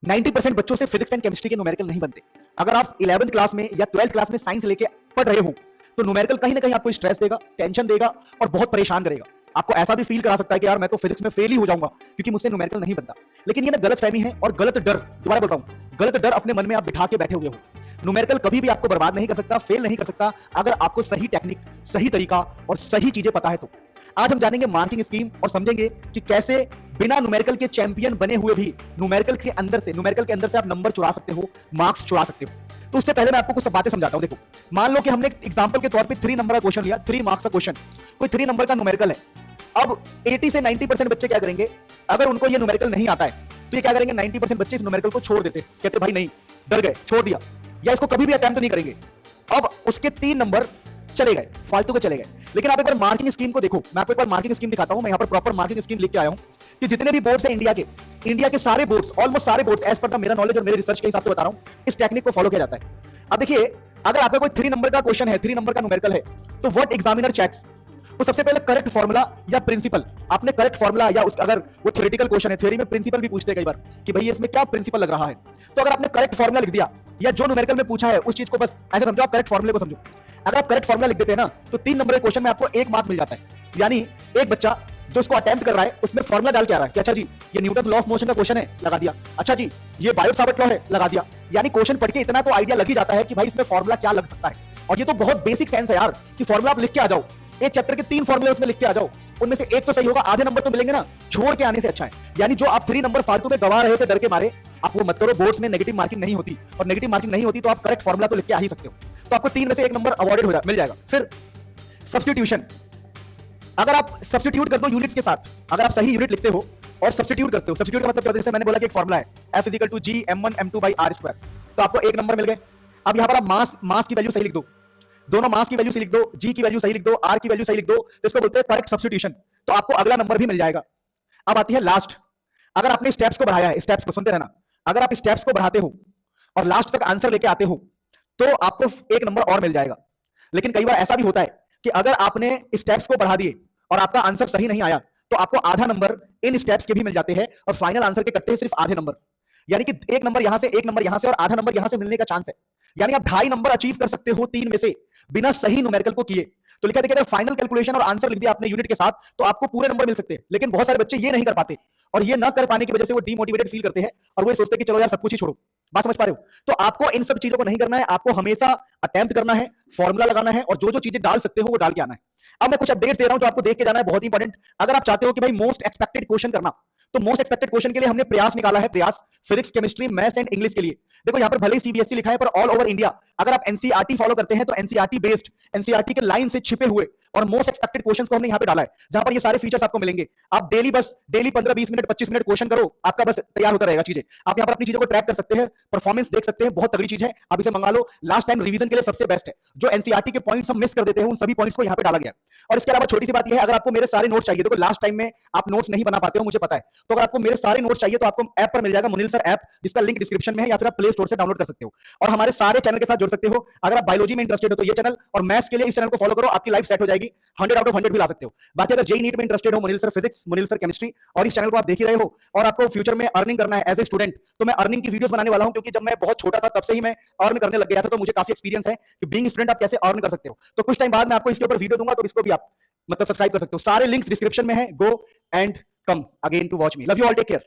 90% बच्चों से physics and chemistry के न्यूमेरिकल नहीं बनते। अगर आप 11th क्लास में या 12th क्लास में साइंस लेके पढ़ रहे हो तो न्यूमेरिकल कहीं ना कहीं आपको स्ट्रेस देगा, टेंशन देगा और बहुत परेशान करेगा। आपको ऐसा भी फील करा सकता है कि यार मैं तो फिजिक्स में फेल ही हो जाऊंगा क्योंकि मुझसे न्यूमेरिकल नहीं बनता। लेकिन ये ना गलत फहमी है और गलत डर, दोबारा बोल रहा हूं, गलत डर अपने मन में आप बिठा के बैठे हुए हो। न्यूमेरिकल कभी भी आपको बर्बाद नहीं कर सकता, फेल नहीं कर सकता, अगर आपको सही टेक्निक, सही तरीका और सही चीजें पता है तो। आज हम जानेंगे मार्किंग स्कीम और समझेंगे कि कैसे बिना न्यूमेरिकल के चैंपियन बने हुए भी न्यूमेरिकल के अंदर से आप नंबर चुरा सकते हो, मार्क्स चुरा सकते हो। तो उससे पहले मैं आपको कुछ बातें समझाता हूं। देखो, मान लो कि हमने एग्जांपल के तौर पे 3 नंबर का क्वेश्चन लिया, 3 मार्क्स का क्वेश्चन, कोई 3 नंबर का न्यूमेरिकल है। अब 80 से 90% बच्चे क्या करेंगे, अगर उनको ये न्यूमेरिकल नहीं आता है तो ये क्या करेंगे, 90% बच्चे इस न्यूमेरिकल को छोड़ देते, कहते भाई नहीं, डर गए, छोड़ दिया, या इसको कभी भी अटेम्प्ट नहीं करेंगे। अब उसके 3 नंबर चले गए, फालतू के चले गए। लेकिन आप एक बार मार्किंग स्कीम को देखो, मैं आपको एक बार मार्किंग स्कीम दिखाता हूं। मैं यहां पर प्रॉपर मार्किंग स्कीम लिख के आया हूं कि जितने भी बोर्ड्स हैं इंडिया के सारे बोर्ड्स, ऑलमोस्ट सारे बोर्ड्स, एज पर मेरा नॉलेज और मेरे रिसर्च के हिसाब से बता रहा हूं, इस टेक्निक को फॉलो किया जाता है। अब देखिए, अगर आपका कोई 3 नंबर का क्वेश्चन है, 3 नंबर का न्यूमेरिकल है, तो व्हाट एग्जामिनर चेक्स, वो सबसे पहले करेक्ट फॉर्मूला या प्रिंसिपल, आपने करेक्ट फॉर्मूला या अगर वो थ्योरेटिकल क्वेश्चन है, थ्योरी में प्रिंसिपल भी पूछते हैं कई बार कि भाई इसमें क्या प्रिंसिपल लग रहा है, तो अगर आपने करेक्ट फॉर्मूला लिख दिया या जो न्यूमेरिकल में पूछा है उस चीज को बस ऐसे समझो, आप करेक्ट फॉर्मूले को समझो। अगर आप करेक्ट फॉर्मूला लिख देते हैं ना तो 3 नंबर के क्वेश्चन में आपको 1 मार्क मिल जाता है। यानी एक बच्चा जो उसको अटेम्प्ट कर रहा है उसमें फॉर्मूला डाल के आ रहा है कि अच्छा जी ये न्यूटन लॉ ऑफ मोशन का क्वेश्चन है, लगा दिया। अच्छा जी ये बायो-सावर्ट लॉ है, लगा दिया। यानी क्वेश्चन पढ़ के इतना तो आइडिया लग ही जाता है कि भाई इसमें फॉर्मूला क्या लग सकता है। और ये तो बहुत बेसिक साइंस है यार कि फॉर्मूला आप लिख के आ जाओ, एक चैप्टर के 3 फॉर्मूले उसमें लिख के आ जाओ, उनमें से एक तो सही होगा, आधे नंबर तो मिलेंगे ना, छोड़ के आने से अच्छा है। यानी जो आप 3 नंबर फालतू में गवा रहे थे डर के मारे, आप वो मत करो। बोर्ड्स में नेगेटिव मार्किंग नहीं होती, और नेगेटिव मार्किंग नहीं होती तो आप करेक्ट फॉर्मूला तो लिख के आ ही सकते हो, तो आपको 3 में से 1 नंबर अवॉर्डेड मिल जाएगा। फिर सब्स्टिट्यूशन, अगर आप सब्स्टिट्यूट कर दो यूनिट्स के साथ, अगर आप सही यूनिट लिखते हो और सब्स्टिट्यूट करते हो, सब्स्टिट्यूट का मतलब क्या होता है, जैसे मैंने बोला कि एक फॉर्मूला है F = G m1m2/r², तो आपको 1 नंबर मिल गए। अब यहां पर आप मास की वैल्यू सही लिख दो, दोनों मास की वैल्यू सही लिख दो, जी की वैल्यू सही लिख दो, आर की वैल्यू सही लिख दो, तो इसको बोलते हैं करेक्ट सब्स्टिट्यूशन, तो आपको अगला नंबर भी मिल जाएगा। अब आती है लास्ट, अगर आपने स्टेप्स को बढ़ाया है, स्टेप्स को सुनते रहना, अगर आप स्टेप्स को बढ़ाते हो और लास्ट तक आंसर लेके आते हो तो आपको 1 नंबर और मिल जाएगा। लेकिन कई बार ऐसा भी होता है कि अगर आपने स्टेप्स को बढ़ा दिए और आपका आंसर सही नहीं आया तो आपको आधा नंबर इन स्टेप्स के भी मिल जाते हैं और फाइनल आंसर के कट्टे सिर्फ आधे नंबर। यानी कि 1 नंबर यहां से, 1 नंबर यहां से और आधा नंबर यहां से मिलने का चांस है। यानी आप 2.5 नंबर अचीव कर सकते हो 3 में से बिना सही न्यूमेरिकल को किए। तो लिखा देखिए, अगर फाइनल कैलकुलेशन और आंसर लिख दिया आपने यूनिट के साथ तो आपको पूरे नंबर मिल सकते हैं। लेकिन बहुत सारे बच्चे ये नहीं कर पाते और ये ना कर पाने की वजह से वो डीमोटिवेटेड फील करते हैं और वो सोचते हैं कि चलो यार सब कुछ ही छोड़ो। बात समझ पा रहे हो? तो आपको इन सब चीजों को नहीं करना है, आपको हमेशा अटेम्प्ट करना है, फॉर्मूला लगाना है और जो जो चीजें डाल सकते हो वो डाल के आना है। अब मैं कुछ अपडेट्स दे रहा हूं जो आपको देख के जाना है, बहुत इंपॉर्टेंट। अगर आप चाहते हो कि भाई मोस्ट एक्सपेक्टेड क्वेश्चन करना, तो मोस्ट एक्सपेक्टेड क्वेश्चन के लिए हमने प्रयास निकाला है, प्रयास physics, chemistry, maths and English के लिए। देखो यहां पर भले ही सीबीएसई लिखा है पर ऑल ओवर इंडिया अगर आप एनसीईआरटी फॉलो करते हैं तो एनसीईआरटी बेस्ड, एनसीईआरटी के लाइन से छिपे हुए और मोस्ट एक्सपेक्टेड क्वेश्चंस को हमने यहां पे डाला है, जहां पर ये सारे फीचर्स आपको मिलेंगे। आप डेली 15-20 मिनट, 25 मिनट क्वेश्चन करो, आपका बस तैयार होता रहेगा चीजें। आप यहां पर अपनी चीजों को ट्रैक कर सकते हैं, परफॉर्मेंस देख सकते हैं, बहुत तगड़ी चीज है, आप इसे मंगा लो। लास्ट टाइम रिवीजन के लिए सबसे बेस्ट है। जो एनसीईआरटी के पॉइंट्स हम मिस कर देते हैं उन सभी पॉइंट्स को यहां पे डाला गया है। और इसके अलावा छोटी सी बात यह है, अगर आपको मेरे सारे नोट्स चाहिए, देखो लास्ट टाइम में आप नोट्स नहीं बना पाते हो मुझे पता है, तो अगर आपको मेरे सारे नोट्स चाहिए तो आपको ऐप पर मिल जाएगा, मुनील सर ऐप, जिसका लिंक डिस्क्रिप्शन में है, या फिर आप प्ले स्टोर से डाउनलोड कर सकते हो और हमारे सारे चैनल के साथ जुड़ सकते हो। अगर आप बायोलॉजी में इंटरेस्टेड हो तो ये चैनल, और मैथ्स के लिए इस चैनल को फॉलो करो, आपकी लाइफ सेट हो जाएगी, 100 आउट ऑफ 100 भी ला सकते हो। बाकी अगर जेईई नीट में इंटरेस्टेड हो, Munil sir physics, Munil sir chemistry, और इस चैनल को आप देख ही रहे हो और आपको फ्यूचर में अर्निंग करना है एज ए स्टूडेंट, तो मैं अर्निंग की वीडियोस बनाने वाला हूं, क्योंकि जब मैं बहुत छोटा था तब से ही मैं अर्न करने लग गया था, तो मुझे काफी एक्सपीरियंस है कि बीइंग स्टूडेंट आप कैसे अर्न कर सकते हो। तो कुछ टाइम बाद मैं आपको इसके ऊपर वीडियो दूंगा, तो इसको भी आप मतलब सब्सक्राइब कर सकते हो। सारे लिंक्स डिस्क्रिप्शन में है, go and come again to watch me. Love you all, take care.